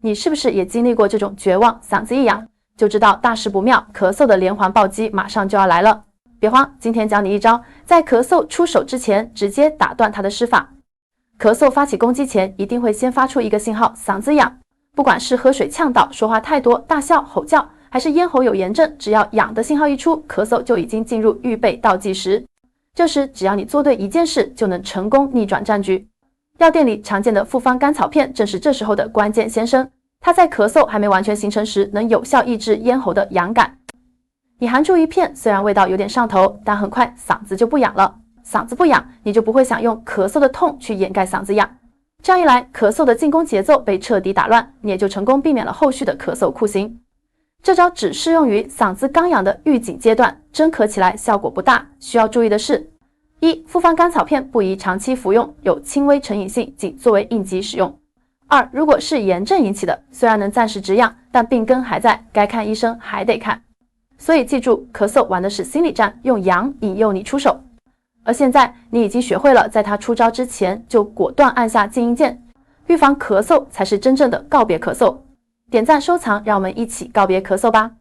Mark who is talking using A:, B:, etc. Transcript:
A: 你是不是也经历过这种绝望，嗓子一痒就知道大事不妙，咳嗽的连环暴击马上就要来了？别慌，今天教你一招，在咳嗽出手之前直接打断它的施法。咳嗽发起攻击前，一定会先发出一个信号，嗓子痒。不管是喝水呛到、说话太多、大笑、吼叫，还是咽喉有炎症，只要痒的信号一出，咳嗽就已经进入预备倒计时。这时只要你做对一件事，就能成功逆转战局。药店里常见的复方甘草片正是这时候的关键先生，它在咳嗽还没完全形成时，能有效抑制咽喉的痒感。你含住一片，虽然味道有点上头，但很快嗓子就不痒了。嗓子不痒，你就不会想用咳嗽的痛去掩盖嗓子痒。这样一来，咳嗽的进攻节奏被彻底打乱，你也就成功避免了后续的咳嗽酷刑。这招只适用于嗓子刚痒的预警阶段，真咳起来效果不大。需要注意的是：一、复方甘草片不宜长期服用，有轻微成瘾性，仅作为应急使用。二、如果是炎症引起的，虽然能暂时止痒，但病根还在，该看医生还得看。所以记住，咳嗽玩的是心理战，用痒引诱你出手。而现在你已经学会了，在他出招之前就果断按下静音键，预防咳嗽才是真正的告别咳嗽。点赞收藏，让我们一起告别咳嗽吧。